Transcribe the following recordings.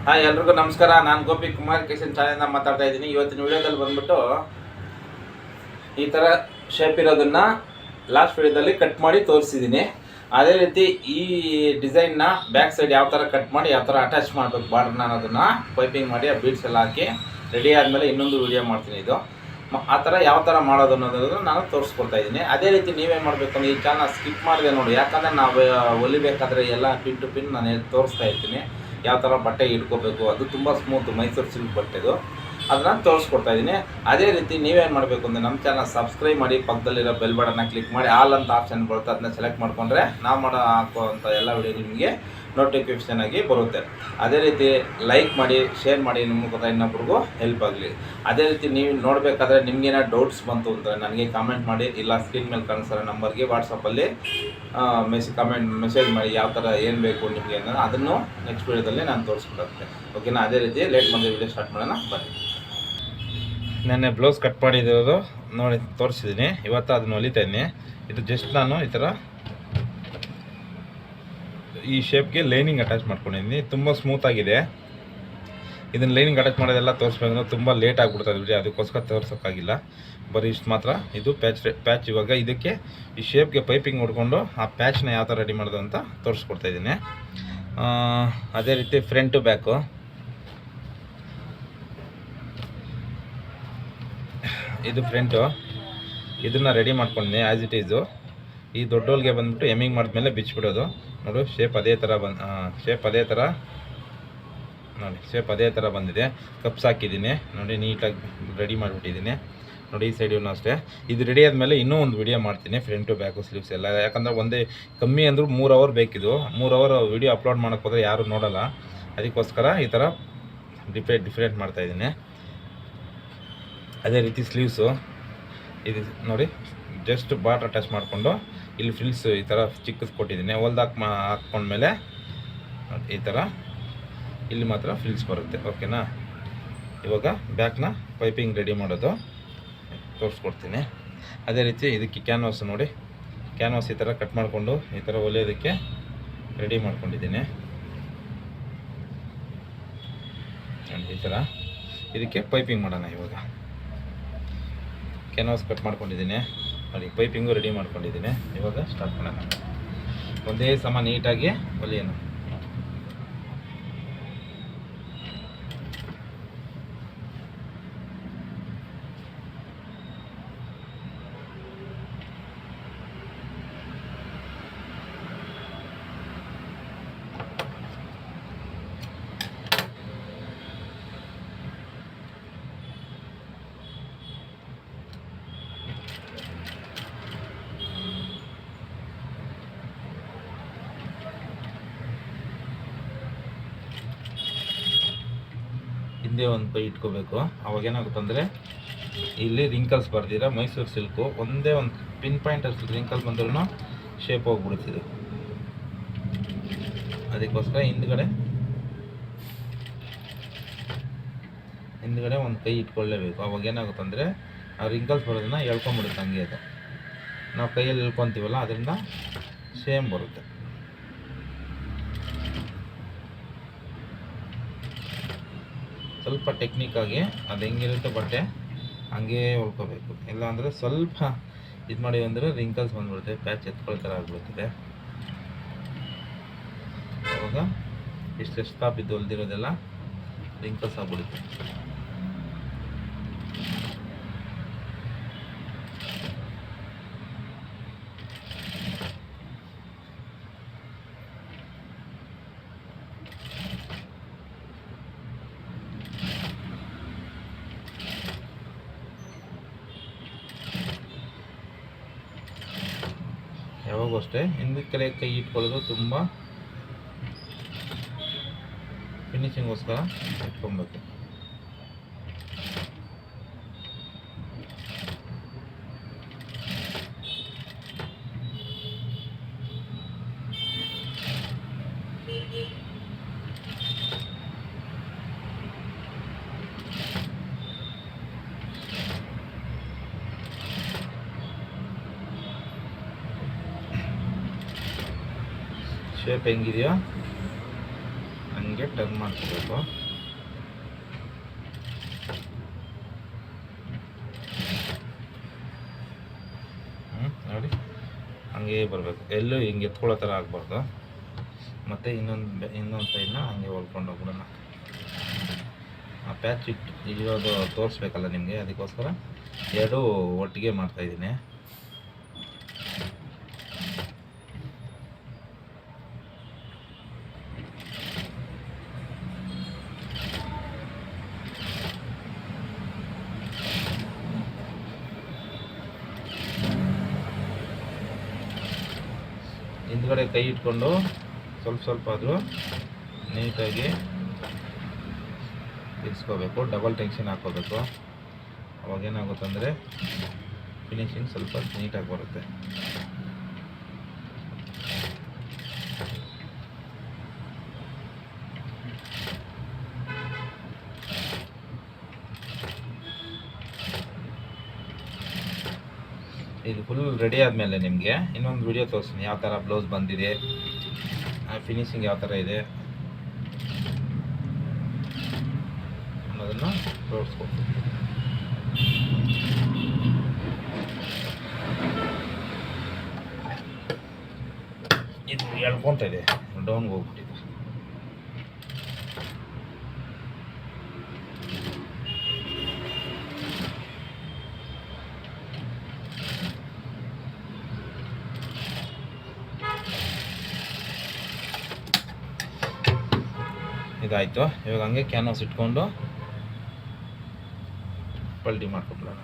Hi ಎಲ್ರಿಗೂ ನಮಸ್ಕಾರ. ನಾನು ಗೋಪಿ ಕುಮಾರ್ ಕಿಶನ್ ಚಾನೆಲ್ನ ಮಾತಾಡ್ತಾ ಇದ್ದೀನಿ. ಇವತ್ತಿನ ವಿಡಿಯೋದಲ್ಲಿ ಬಂದ್ಬಿಟ್ಟು ಈ ಥರ ಶೇಪ್ ಇರೋದನ್ನು ಲಾಸ್ಟ್ ವಿಡಿಯೋದಲ್ಲಿ ಕಟ್ ಮಾಡಿ ತೋರಿಸಿದ್ದೀನಿ. ಅದೇ ರೀತಿ ಈ ಡಿಸೈನ್ನ ಬ್ಯಾಕ್ ಸೈಡ್ ಯಾವ ಥರ ಕಟ್ ಮಾಡಿ ಯಾವ ಥರ ಅಟ್ಯಾಚ್ ಮಾಡಬೇಕು ಬಾರ್ಡ್ರನ್ನ ಅನ್ನೋದನ್ನು ಪೈಪಿಂಗ್ ಮಾಡಿ ಆ ಬೀಡ್ಸ್ ಎಲ್ಲ ಹಾಕಿ ರೆಡಿ ಆದಮೇಲೆ ಇನ್ನೊಂದು ವಿಡಿಯೋ ಮಾಡ್ತೀನಿ. ಇದು ಆ ಥರ ಯಾವ ಥರ ಮಾಡೋದು ಅನ್ನೋದನ್ನು ನಾನು ತೋರಿಸ್ಕೊಡ್ತಾ ಇದ್ದೀನಿ. ಅದೇ ರೀತಿ ನೀವೇನು ಮಾಡಬೇಕು ಅಂದರೆ ಈ ಚಾನಲ್ ಸ್ಕಿಪ್ ಮಾಡಿದೆ ನೋಡಿ, ಯಾಕಂದರೆ ನಾವು ಹೊಲಿಬೇಕಾದ್ರೆ ಎಲ್ಲ ಪಿನ್ ಟು ಪಿನ್ ನಾನು ತೋರಿಸ್ತಾ ಇರ್ತೀನಿ. ಯಾವ ಥರ ಬಟ್ಟೆ ಇಟ್ಕೋಬೇಕು, ಅದು ತುಂಬ ಸ್ಮೂತ್ ಮೈಸೂರು ಸಿಲ್ಕ್ ಬಟ್ಟೆದು, ಅದನ್ನು ತೋರಿಸ್ಕೊಡ್ತಾ ಇದ್ದೀನಿ. ಅದೇ ರೀತಿ ನೀವೇನು ಮಾಡಬೇಕು ಅಂದರೆ ನಮ್ಮ ಚಾನಲ್ ಸಬ್ಸ್ಕ್ರೈಬ್ ಮಾಡಿ, ಪಕ್ಕದಲ್ಲಿರೋ ಬೆಲ್ ಬಟನ್ನ ಕ್ಲಿಕ್ ಮಾಡಿ ಆಲ್ ಅಂತ ಆಪ್ಷನ್ ಬರುತ್ತೆ, ಅದನ್ನ ಸೆಲೆಕ್ಟ್ ಮಾಡಿಕೊಂಡ್ರೆ ನಾವು ಹಾಕುವಂಥ ಎಲ್ಲ ವಿಡಿಯೋ ನಿಮಗೆ ನೋಟಿಫಿಕೇಷನ್ ಆಗಿ ಬರುತ್ತೆ. ಅದೇ ರೀತಿ ಲೈಕ್ ಮಾಡಿ, ಶೇರ್ ಮಾಡಿ, ನಿಮ್ಮ ಗೊತ್ತಾ ಇನ್ನೊಬ್ರಿಗೂ ಹೆಲ್ಪ್ ಆಗಲಿ. ಅದೇ ರೀತಿ ನೀವು ನೋಡಬೇಕಾದ್ರೆ ನಿಮಗೇನೋ ಡೌಟ್ಸ್ ಬಂತು ಅಂದರೆ ನನಗೆ ಕಾಮೆಂಟ್ ಮಾಡಿ, ಇಲ್ಲ ಸ್ಕ್ರೀನ್ ಮೇಲೆ ಕಾಣಿಸೋ ನಂಬರ್ಗೆ ವಾಟ್ಸಪ್ಪಲ್ಲಿ ಮೆಸೇಜ್ ಮಾಡಿ ಯಾವ ಥರ ಏನು ಬೇಕು ನಿಮಗೆ ಅನ್ನೋದು ಅದನ್ನು ನೆಕ್ಸ್ಟ್ ವೀಡಿಯೋದಲ್ಲಿ ನಾನು ತೋರಿಸ್ಕೊಡುತ್ತೆ. ಓಕೆನಾ? ಅದೇ ರೀತಿ ಲೇಟ್ ಮಾಡಿ ವಿಡಿಯೋ ಸ್ಟಾರ್ಟ್ ಮಾಡೋಣ ಬನ್ನಿ. ನೆನ್ನೆ ಬ್ಲೌಸ್ ಕಟ್ ಮಾಡಿರೋದು ನೋಡಿ ತೋರಿಸಿದ್ದೀನಿ. ಇವತ್ತು ಅದನ್ನು ಹೊಲಿತಾ ಇದ್ದೀನಿ. ಇದು ಜಸ್ಟ್ ನಾನು ಈ ಥರ ಈ ಶೇಪ್ಗೆ ಲೈನಿಂಗ್ ಅಟ್ಯಾಚ್ ಮಾಡ್ಕೊಂಡಿದ್ದೀನಿ. ತುಂಬ ಸ್ಮೂತಾಗಿದೆ. ಇದನ್ನು ಲೈನಿಂಗ್ ಅಟ್ಯಾಚ್ ಮಾಡೋದೆಲ್ಲ ತೋರಿಸ್ಬೇಕಂದ್ರೆ ತುಂಬ ಲೇಟ್ ಆಗಿಬಿಡ್ತದೆ ವಿಡಿಯೋ, ಅದಕ್ಕೋಸ್ಕರ ತೋರ್ಸೋಕ್ಕಾಗಿಲ್ಲ. ಬರೀ ಇಷ್ಟು ಮಾತ್ರ. ಇದು ಪ್ಯಾಚ್ ಇವಾಗ ಇದಕ್ಕೆ ಈ ಶೇಪ್ಗೆ ಪೈಪಿಂಗ್ ಹೊಡ್ಕೊಂಡು ಆ ಪ್ಯಾಚ್ನ ಯಾವ ಥರ ರೆಡಿ ಮಾಡೋದು ಅಂತ ತೋರಿಸ್ಕೊಡ್ತಾಯಿದ್ದೀನಿ. ಅದೇ ರೀತಿ ಫ್ರಂಟು ಬ್ಯಾಕು ಇದು ಫ್ರಂಟು, ಇದನ್ನು ರೆಡಿ ಮಾಡ್ಕೊಂಡಿದ್ದೀನಿ ಆ್ಯಸ್ ಇಟ್ ಈಸು. ಈ ದೊಡ್ಡೋಲ್ಗೆ ಬಂದುಬಿಟ್ಟು ಎಮ್ಮಿಂಗ್ ಮಾಡಿದ್ಮೇಲೆ ಬಿಚ್ಚಿಬಿಡೋದು. ನೋಡು ಶೇಪ್ ಅದೇ ಥರ ಶೇಪ್ ಅದೇ ಥರ ಬಂದಿದೆ. ಕಪ್ಸ್ ಹಾಕಿದ್ದೀನಿ ನೋಡಿ, ನೀಟಾಗಿ ರೆಡಿ ಮಾಡಿಬಿಟ್ಟಿದ್ದೀನಿ ನೋಡಿ. ಈ ಸೈಡೂ ಅಷ್ಟೇ. ಇದು ರೆಡಿ ಆದಮೇಲೆ ಇನ್ನೂ ಒಂದು ವಿಡಿಯೋ ಮಾಡ್ತೀನಿ, ಫ್ರಂಟು ಬ್ಯಾಕು ಸ್ಲೀವ್ಸ್ ಎಲ್ಲ. ಯಾಕಂದರೆ ಒಂದೇ ಕಮ್ಮಿ ಅಂದರೂ 3 ಅವರ್ ಬೇಕಿದು. 3 ಅವರ್ ವಿಡಿಯೋ ಅಪ್ಲೋಡ್ ಮಾಡೋಕ್ಕೆ ಹೋದರೆ ಯಾರೂ ನೋಡೋಲ್ಲ, ಅದಕ್ಕೋಸ್ಕರ ಈ ಥರ ಡಿಫ್ರೆಂಟ್ ಮಾಡ್ತಾಯಿದ್ದೀನಿ. ಅದೇ ರೀತಿ ಸ್ಲೀವ್ಸು ಇದು ನೋಡಿ, ಜಸ್ಟ್ ಬಾರ್ಡ್ರ್ ಅಟ್ಯಾಚ್ ಮಾಡಿಕೊಂಡು ಇಲ್ಲಿ ಫ್ರಿಲ್ಸ್ ಈ ಥರ ಚಿಕ್ಕದು ಕೊಟ್ಟಿದ್ದೀನಿ. ಹಾಕ್ಕೊಂಡ್ಮೇಲೆ ಈ ಥರ ಇಲ್ಲಿ ಮಾತ್ರ ಫ್ರಿಲ್ಸ್ ಬರುತ್ತೆ. ಓಕೆನಾ? ಇವಾಗ ಬ್ಯಾಕ್ನ ಪೈಪಿಂಗ್ ರೆಡಿ ಮಾಡೋದು ತೋರಿಸ್ಕೊಡ್ತೀನಿ. ಅದೇ ರೀತಿ ಇದಕ್ಕೆ ಕ್ಯಾನ್ವಾಸ್ ನೋಡಿ, ಕ್ಯಾನ್ವಾಸ್ ಈ ಥರ ಕಟ್ ಮಾಡಿಕೊಂಡು ಈ ಥರ ಹೊಲಿಯೋದಕ್ಕೆ ರೆಡಿ ಮಾಡ್ಕೊಂಡಿದ್ದೀನಿ. ಈ ಥರ ಇದಕ್ಕೆ ಪೈಪಿಂಗ್ ಮಾಡೋಣ. ಇವಾಗ ಕ್ಯಾನ್ವಾಸ್ ಕಟ್ ಮಾಡ್ಕೊಂಡಿದ್ದೀನಿ ನೋಡಿ, ಪೈಪಿಂಗು ರೆಡಿ ಮಾಡ್ಕೊಂಡಿದ್ದೀನಿ. ಇವಾಗ ಸ್ಟಾರ್ಟ್ ಮಾಡೋಣ. ಒಂದೇ ಸಮ ನೀಟಾಗಿ ಹೊಲಿಯೋಣ. ಹಿಂದೆ ಒಂದು ಕೈ ಇಟ್ಕೋಬೇಕು. ಅವಾಗೇನಾಗುತ್ತೆ ಅಂದರೆ ಇಲ್ಲಿ ರಿಂಕಲ್ಸ್ ಬರ್ದಿರ ಮೈಸೂರು ಸಿಲ್ಕು ಒಂದೇ ಒಂದು ಪಿನ್ ಪಾಯಿಂಟ್ ಅಷ್ಟು ರಿಂಕಲ್ಸ್ ಬಂದ್ರೂ ಶೇಪ್ ಹೋಗ್ಬಿಡುತ್ತಿದೆ. ಅದಕ್ಕೋಸ್ಕರ ಹಿಂದ್ಗಡೆ ಒಂದು ಕೈ ಇಟ್ಕೊಳ್ಳೇಬೇಕು. ಅವಾಗೇನಾಗುತ್ತೆ ಅಂದರೆ ಆ ರಿಂಕಲ್ಸ್ ಬರೋದನ್ನ ಎಳ್ಕೊಂಬಿಡುತ್ತೆ. ಹಂಗೆ ಅದು ನಾವು ಕೈಯಲ್ಲಿ ಎಳ್ಕೊತೀವಲ್ಲ, ಅದರಿಂದ ಸೇಮ್ ಬರುತ್ತೆ. ಸ್ವಲ್ಪ ಟೆಕ್ನಿಕ್ಕಾಗಿ ಅದು ಹೆಂಗಿರುತ್ತೆ ಬಟ್ಟೆ ಹಂಗೇ ಹೊಲ್ಕೋಬೇಕು. ಇಲ್ಲಾಂದರೆ ಸ್ವಲ್ಪ ಇದು ಮಾಡಿ ಅಂದರೆ ರಿಂಕಲ್ಸ್ ಬಂದ್ಬಿಡುತ್ತೆ, ಪ್ಯಾಚ್ ಎತ್ಕೊಳ್ಳೋ ಥರ ಆಗಿಬಿಡ್ತದೆ. ಅವಾಗ ಇಷ್ಟೆಷ್ಟು ಬಿದ್ದು ಹೊಲ್ದಿರೋದೆಲ್ಲ ರಿಂಕಲ್ಸ್ ಆಗ್ಬಿಡುತ್ತೆ. ಯಾವಾಗೂ ಅಷ್ಟೇ ಹಿಂದಕ್ಕೆ ಕೈ ಇಟ್ಕೊಳ್ಳೋದು ತುಂಬ ಫಿನಿಶಿಂಗೋಸ್ಕರ ಇಟ್ಕೊಬೇಕು. ಶೇಪ್ ಹೆಂಗಿದೆಯೋ ಹಂಗೆ ಟರ್ನ್ ಮಾಡ್ಕೋಬೇಕು. ನೋಡಿ ಹಂಗೆ ಬರಬೇಕು, ಎಲ್ಲೂ ಹಿಂಗೆ ಎತ್ಕೊಳ್ಳೋ ಥರ ಆಗಬಾರ್ದು. ಮತ್ತು ಇನ್ನೊಂದು ಸೈಡ್ನ ಹಂಗೆ ಹೊಲ್ಕೊಂಡು ಹೋಗ್ಬಿಡೋಣ. ಆ ಪ್ಯಾಚ್ ಇರೋದು ತೋರಿಸ್ಬೇಕಲ್ಲ ನಿಮಗೆ, ಅದಕ್ಕೋಸ್ಕರ ಎರಡೂ ಒಟ್ಟಿಗೆ ಮಾಡ್ತಾಯಿದ್ದೀನಿ. ಹಿಂದ್ಗಡೆ ಕೈ ಇಟ್ಕೊಂಡು ಸ್ವಲ್ಪ ಆದರೂ ನೀಟಾಗಿ ಇರಿಸ್ಕೋಬೇಕು, ಡಬಲ್ ಟೆನ್ಷನ್ ಹಾಕ್ಕೋಬೇಕು. ಅವಾಗೇನಾಗುತ್ತಂದರೆ ಫಿನಿಶಿಂಗ್ ಸ್ವಲ್ಪ ನೀಟಾಗಿ ಬರುತ್ತೆ. ಇದು ಫುಲ್ ರೆಡಿ ಆದಮೇಲೆ ನಿಮಗೆ ಇನ್ನೊಂದು ವಿಡಿಯೋ ತೋರಿಸ್ತೀನಿ, ಯಾವ ಥರ ಬ್ಲೌಸ್ ಬಂದಿದೆ, ಫಿನಿಶಿಂಗ್ ಯಾವ ಥರ ಇದೆ ಅನ್ನೋದನ್ನು ತೋರಿಸ್ಕೊಡ್ತೀನಿ. ಇದು ಎಳ್ಕೊತಾ ಇದೆ, ಡೌನ್ಗೆ ಹೋಗ್ಬಿಟ್ಟಿದೆ. ಇದಾಯಿತು. ಇವಾಗ ಹಂಗೆ ಕ್ಯಾನ್ವಾಸ್ ಇಟ್ಕೊಂಡು ಪಲ್ಟಿ ಮಾಡ್ಕೊಬಿಡೋಣ.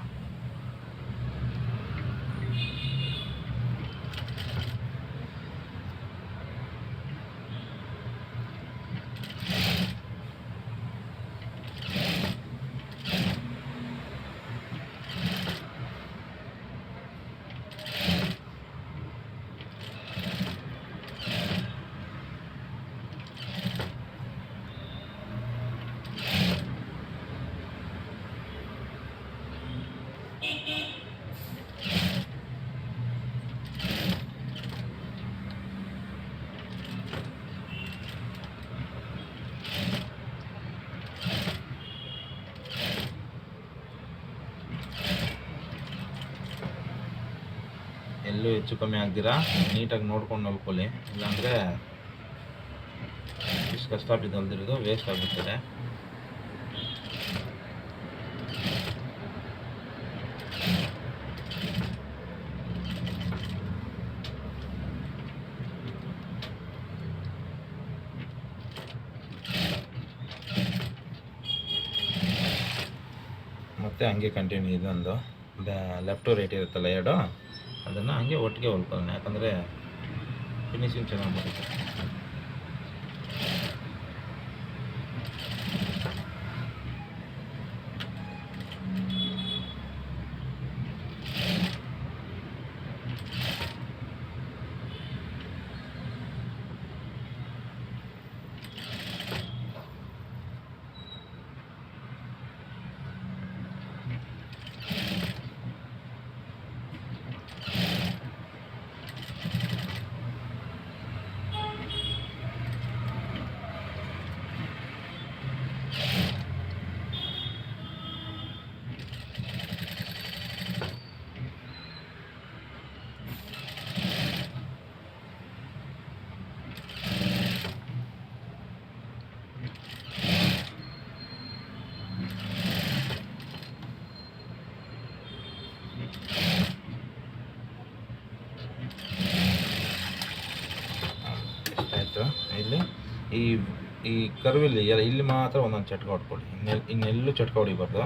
ಎಲ್ಲೂ ಹೆಚ್ಚು ಕಮ್ಮಿ ಆಗ್ದಿರಾ ನೀಟಾಗಿ ನೋಡ್ಕೊಂಡು ಹೊಲ್ಕೊಳ್ಳಿ, ಇಲ್ಲಾಂದರೆ ಇಷ್ಟು ಕಷ್ಟಪಟ್ಟು ಹೊಲ್ದಿರೋದು ವೇಸ್ಟ್ ಆಗುತ್ತದೆ. ಮತ್ತು ಹಂಗೆ ಕಂಟಿನ್ಯೂ ಇದೊಂದು ಲೆಫ್ಟ್ ಟು ರೈಟ್ ಇರುತ್ತಲ್ಲ ಎರಡು, ಅದನ್ನು ಹಂಗೆ ಒಟ್ಟಿಗೆ ಹೊಲ್ಕೊಳ್ಳೋಣ, ಯಾಕಂದರೆ ಫಿನಿಶಿಂಗ್ ಚೆನ್ನಾಗಿ ಬರುತ್ತೆ. ಇಲ್ಲಿ ಈ ಕರ್ವಿಲ್ಲಿ ಇಲ್ಲಿ ಮಾತ್ರ ಒಂದೊಂದು ಚಟ್ಕ ಹೊಡ್ಕೊಳ್ಳಿ, ಇನ್ನೆಲ್ಲೂ ಚಟ್ಕ ಹೊಡಿಬಾರ್ದು.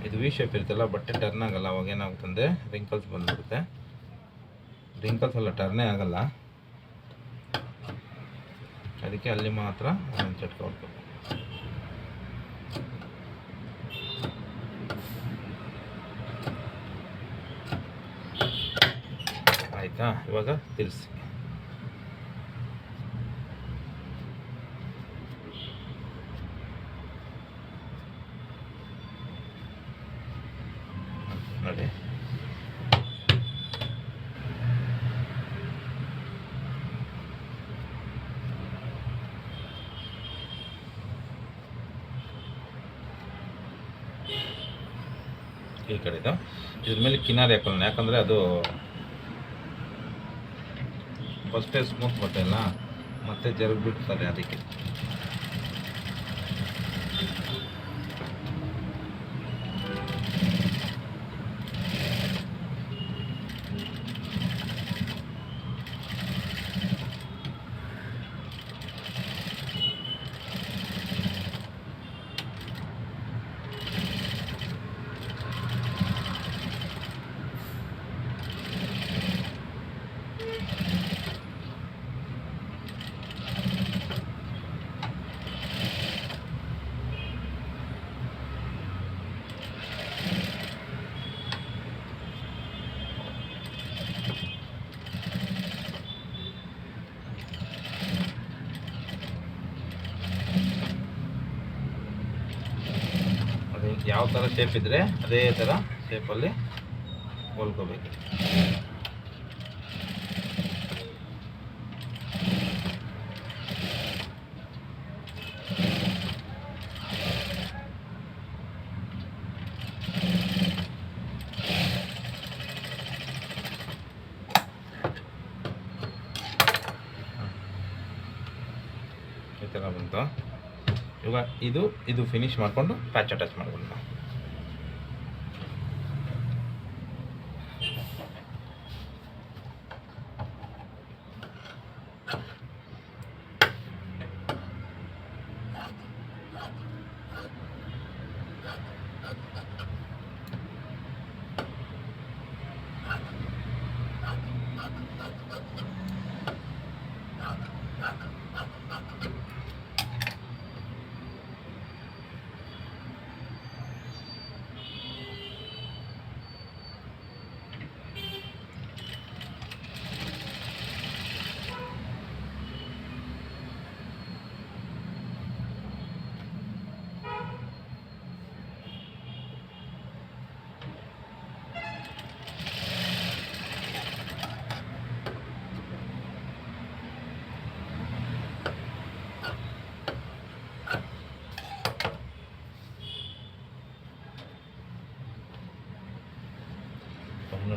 ಇದು ವಿ ಶೇಪ್ ಇರುತ್ತಲ್ಲ, ಬಟ್ಟೆ ಟರ್ನ್ ಆಗಲ್ಲ, ಅವಾಗ ಏನಾಗುತ್ತಂದರೆ ರಿಂಕಲ್ಸ್ ಬಂದ್ಬಿಡುತ್ತೆ. ರಿಂಕಲ್ಸ್ ಎಲ್ಲ ಟರ್ನೇ ಆಗಲ್ಲ, ಅದಕ್ಕೆ ಅಲ್ಲಿ ಮಾತ್ರ ಒಂದೊಂದು ಚಟ್ಕ ಹೊಡ್ಕೊಳ್ಳಿ. ಆಯಿತಾ? ಇವಾಗ ತಿರ್ಸಿ ನೋಡಿ. ಈ ಕಡೆದು ಇದ್ರ ಮೇಲೆ ಕಿನಾರಿ ಹಾಕೊಳ್ಳೋಣ, ಯಾಕಂದರೆ ಅದು ಫಸ್ಟೇ ಸ್ಮೂತ್ ಬಟ್ಟೆ ಅಲ್ಲ, ಮತ್ತೆ ಜರುಗಿ ಬಿಡ್ತದೆ ಅದಕ್ಕೆ. ಯಾವ ಥರ ಶೇಪ್ ಇದ್ದರೆ ಅದೇ ಥರ ಶೇಪಲ್ಲಿ ಹೊಲ್ಕೋಬೇಕು. ಈ ಥರ ಬಂತು. ಇವಾಗ ಇದು ಫಿನಿಶ್ ಮಾಡಿಕೊಂಡು ಪ್ಯಾಚ್ ಅಟ್ಯಾಚ್ ಮಾಡ್ಕೊಂಡು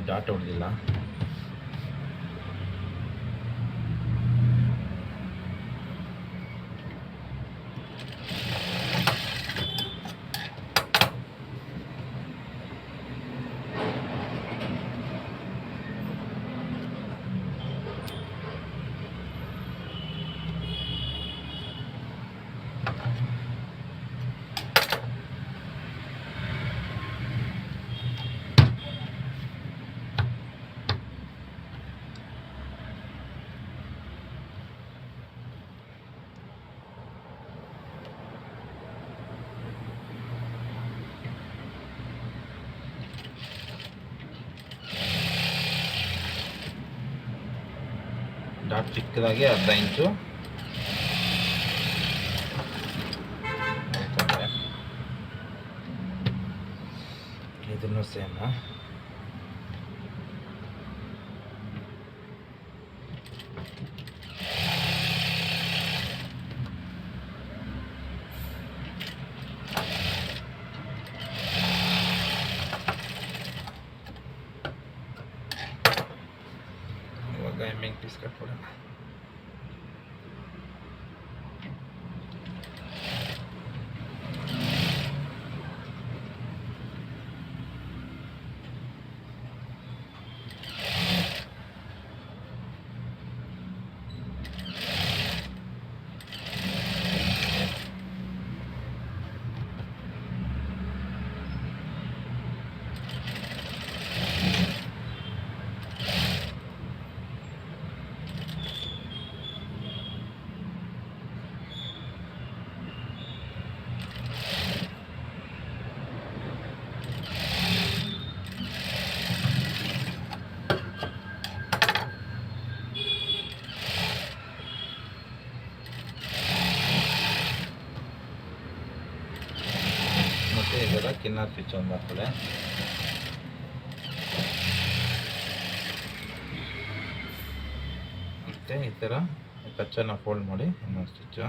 ಡಾಟ್ ಹೊಡೆದಿಲ್ಲ. ಡಾಟ್ ಚಿಕ್ಕದಾಗಿ 10 ಇಂಚು ಇದನ್ನು ಸೇಮ್ ಎಮ್ಮಿಂಗ್ ಪೀಸ್ ಕಟ್ಕೊಡೋಣ. ಇದರ ಕಿನ್ನರ್ ಸ್ವಿಚ್ ಒಂದು ಬರ್ತದೆ. ಮತ್ತು ಈ ಥರ ಕಚ್ಚನ್ನು ಫೋಲ್ಡ್ ಮಾಡಿ ಇನ್ನೊಂದು ಸ್ವಿಚ್ಚು.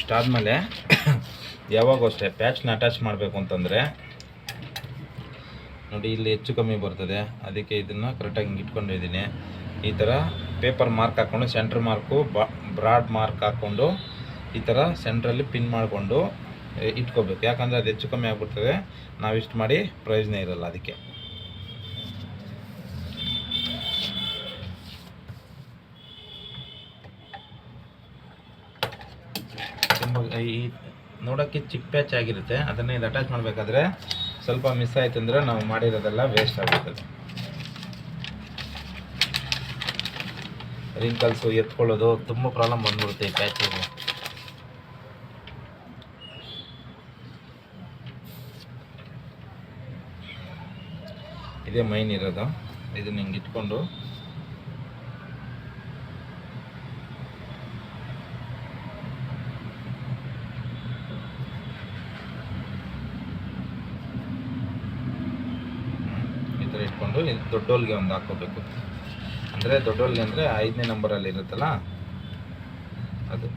ಇಷ್ಟಾದಮೇಲೆ ಯಾವಾಗೂ ಅಷ್ಟೇ ಪ್ಯಾಚ್ನ ಅಟ್ಯಾಚ್ ಮಾಡಬೇಕು ಅಂತಂದರೆ ನೋಡಿ, ಇಲ್ಲಿ ಹೆಚ್ಚು ಕಮ್ಮಿ ಬರ್ತದೆ. ಅದಕ್ಕೆ ಇದನ್ನು ಕರೆಕ್ಟಾಗಿ ಹಿಂಗೆ ಇಟ್ಕೊಂಡಿದ್ದೀನಿ. ಈ ಥರ ಪೇಪರ್ ಮಾರ್ಕ್ ಹಾಕ್ಕೊಂಡು ಸೆಂಟ್ರ್ ಮಾರ್ಕು ಬ್ರಾಡ್ ಮಾರ್ಕ್ ಹಾಕ್ಕೊಂಡು ಈ ಥರ ಸೆಂಟ್ರಲ್ಲಿ ಪಿನ್ ಮಾಡಿಕೊಂಡು ಇಟ್ಕೋಬೇಕು. ಯಾಕಂದರೆ ಅದು ಹೆಚ್ಚು ಕಮ್ಮಿ ಆಗಿಬಿಡ್ತದೆ, ನಾವಿಷ್ಟು ಮಾಡಿ ಪ್ರಯೋಜನ ಇರಲ್ಲ. ಅದಕ್ಕೆ ತುಂಬ ಈ ನೋಡೋಕ್ಕೆ ಚಿಕ್ಕ ಪ್ಯಾಚ್ ಆಗಿರುತ್ತೆ. ಅದನ್ನು ಇದು ಅಟ್ಯಾಚ್ ಮಾಡಬೇಕಾದ್ರೆ ಸ್ವಲ್ಪ ಮಿಸ್ ಆಯ್ತು ಅಂದರೆ ನಾವು ಮಾಡಿರೋದೆಲ್ಲ ವೇಸ್ಟ್ ಆಗುತ್ತದೆ. ರಿಂಕಲ್ಸು ಎತ್ಕೊಳ್ಳೋದು ತುಂಬ ಪ್ರಾಬ್ಲಮ್ ಬಂದ್ಬಿಡುತ್ತೆ ಈ ಪ್ಯಾಚಿಗೆ. ಇದೇ ಮೈನ್ ಇರೋದು. ಇದನ್ನ ಹಿಂಗೆ ಇಟ್ಕೊಂಡು ಈ ಥರ ಇಟ್ಕೊಂಡು ದೊಡ್ಡೋಲ್ಗೆ ಒಂದು ಹಾಕ್ಕೋಬೇಕು. ಅಂದರೆ ದೊಡ್ಡೋಲ್ಗೆ ಅಂದರೆ 5ನೇ ನಂಬರಲ್ಲಿ ಇರುತ್ತಲ್ಲ ಅದು.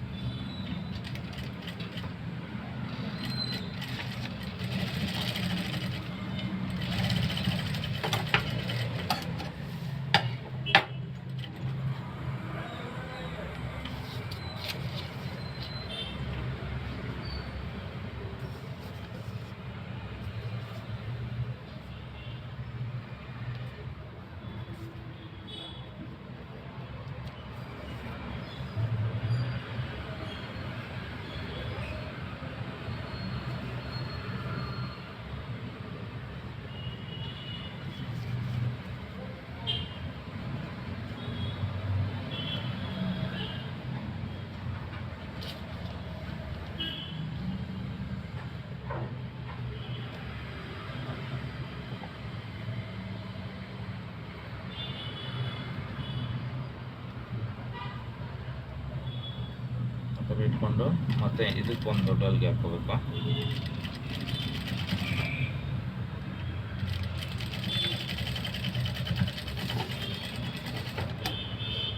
ಇಟ್ಕೊಂಡು ಮತ್ತೆ ಇದಕ್ಕೊಂದು ದೊಡ್ಡ ಹೊಲಿಗೆ ಹಾಕೋಬೇಕು.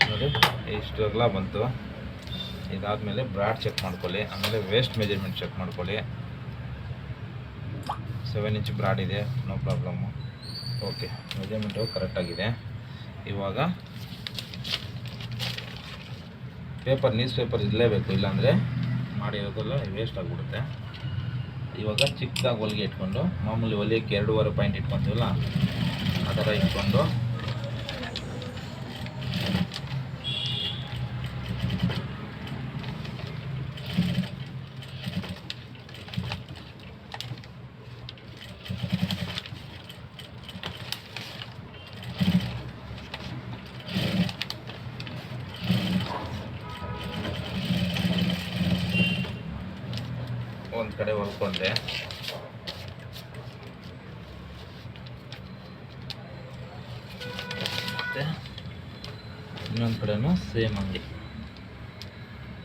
ನೋಡಿ ಇಷ್ಟು ಅಗಲ ಬಂತು. ಇದಾದಮೇಲೆ ಬ್ರಾಡ್ ಚೆಕ್ ಮಾಡ್ಕೊಳ್ಳಿ. ಆಮೇಲೆ ವೇಸ್ಟ್ ಮೆಜರ್ಮೆಂಟ್ ಚೆಕ್ ಮಾಡ್ಕೊಳ್ಳಿ. 7 ಇಂಚ್ ಬ್ರಾಡ್ ಇದೆ, ನೋ ಪ್ರಾಬ್ಲಮ್ಮು. ಓಕೆ, ಮೆಜರ್ಮೆಂಟು ಕರೆಕ್ಟಾಗಿದೆ. ಇವಾಗ ನ್ಯೂಸ್ ಪೇಪರ್ ಇರಲೇಬೇಕು, ಇಲ್ಲಾಂದರೆ ಮಾಡಿರೋದೆಲ್ಲ ವೇಸ್ಟ್ ಆಗಿಬಿಡುತ್ತೆ. ಇವಾಗ ಚಿಕ್ಕದಾಗಿ ಹೊಲಿಗೆ ಇಟ್ಕೊಂಡು, ಮಾಮೂಲಿ ಹೊಲಿಯಕ್ಕೆ 2.5 ಪಾಯಿಂಟ್ ಇಟ್ಕೊತೀವಲ್ಲ ಆ ಥರ ಇಟ್ಕೊಂಡು ಒಂದು ಕಡೆ ಹೊಲ್ಕೊಂಡೆ. ಮತ್ತು ಇನ್ನೊಂದು ಕಡೆನೂ ಸೇಮ್ ಹಂಗೆ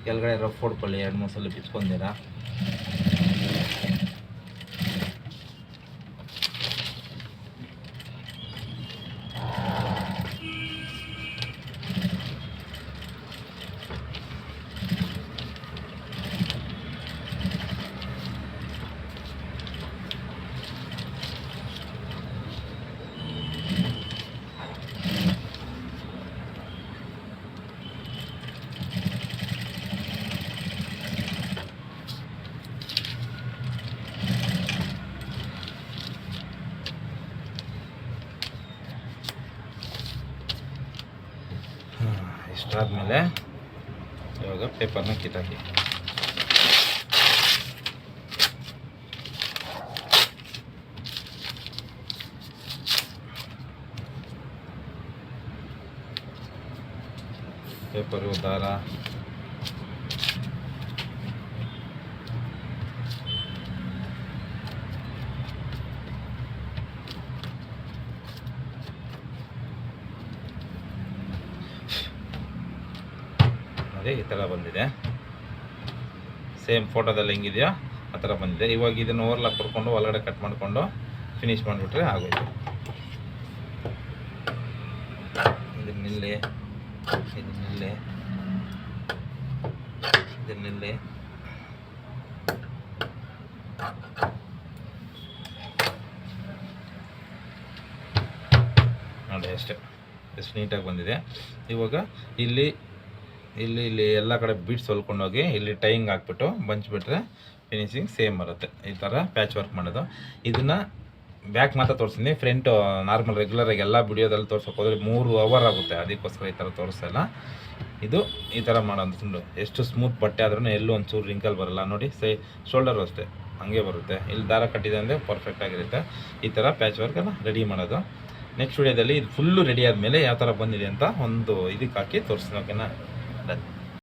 ಕೆಳಗಡೆ ರಫ್ ಹೊಡ್ಕೊಳ್ಳಿ. 2-3 ಸಲ ಬಿಚ್ಕೊಂಡಿರ. ಇಷ್ಟಾದಮೇಲೆ ಇವಾಗ ಪೇಪರ್ನ ಕಿತ್ತಾಕಿ. ಪೇಪರು, ದಾರ, ಈ ಥರ ಬಂದಿದೆ. ಸೇಮ್ ಫೋಟೋದಲ್ಲಿ ಹೆಂಗಿದೆಯೋ ಆ ಥರ ಬಂದಿದೆ. ಇವಾಗ ಇದನ್ನು ಓವರ್ಲಾಕ್ ಕೊಡ್ಕೊಂಡು ಒಳಗಡೆ ಕಟ್ ಮಾಡಿಕೊಂಡು ಫಿನಿಶ್ ಮಾಡಿಬಿಟ್ರೆ ಆಗೋಯ್ತು. ಇದನ್ನಿಲ್ಲಿ ಇದನ್ನಿಲ್ಲಿ ನೋಡಿ ಅಷ್ಟೇ ಎಷ್ಟು ನೀಟಾಗಿ ಬಂದಿದೆ. ಇವಾಗ ಇಲ್ಲಿ ಇಲ್ಲಿ ಇಲ್ಲಿ ಎಲ್ಲ ಕಡೆ ಬೀಟ್ಸ್ ಹೊಲ್ಕೊಂಡೋಗಿ ಇಲ್ಲಿ ಟೈಯಿಂಗ್ ಹಾಕ್ಬಿಟ್ಟು ಬಂಚ್ಬಿಟ್ರೆ ಫಿನಿಶಿಂಗ್ ಸೇಮ್ ಬರುತ್ತೆ. ಈ ಥರ ಪ್ಯಾಚ್ ವರ್ಕ್ ಮಾಡೋದು. ಇದನ್ನು ಬ್ಯಾಕ್ ಮಾತ್ರ ತೋರಿಸ್ತೀನಿ, ಫ್ರಂಟು ನಾರ್ಮಲ್ ರೆಗ್ಯುಲರಾಗಿ ಎಲ್ಲ ವಿಡಿಯೋದಲ್ಲಿ ತೋರ್ಸೋಕೆ ಹೋದರೆ 3 ಅವರ್ ಆಗುತ್ತೆ. ಅದಕ್ಕೋಸ್ಕರ ಈ ಥರ ತೋರಿಸಲ್ಲ. ಇದು ಈ ಥರ ಮಾಡೋದು. ಎಷ್ಟು ಸ್ಮೂತ್ ಬಟ್ಟೆ ಆದ್ರೂ ಎಲ್ಲೂ ಒಂಚೂರು ರಿಂಕಲ್ ಬರಲ್ಲ. ನೋಡಿ ಶೋಲ್ಡರು ಅಷ್ಟೇ ಹಂಗೆ ಬರುತ್ತೆ. ಇಲ್ಲಿ ದಾರ ಕಟ್ಟಿದೆ ಅಂದರೆ ಪರ್ಫೆಕ್ಟಾಗಿರುತ್ತೆ. ಈ ಥರ ಪ್ಯಾಚ್ ವರ್ಕನ್ನು ರೆಡಿ ಮಾಡೋದು. ನೆಕ್ಸ್ಟ್ ವಿಡಿಯೋದಲ್ಲಿ ಇದು ಫುಲ್ಲು ರೆಡಿ ಆದಮೇಲೆ ಯಾವ ಥರ ಬಂದಿದೆ ಅಂತ ಒಂದು ಇದಕ್ಕೆ ಹಾಕಿ ತೋರಿಸ್ತೀನಿ. ಓಕೆನಾ? ಡನ್.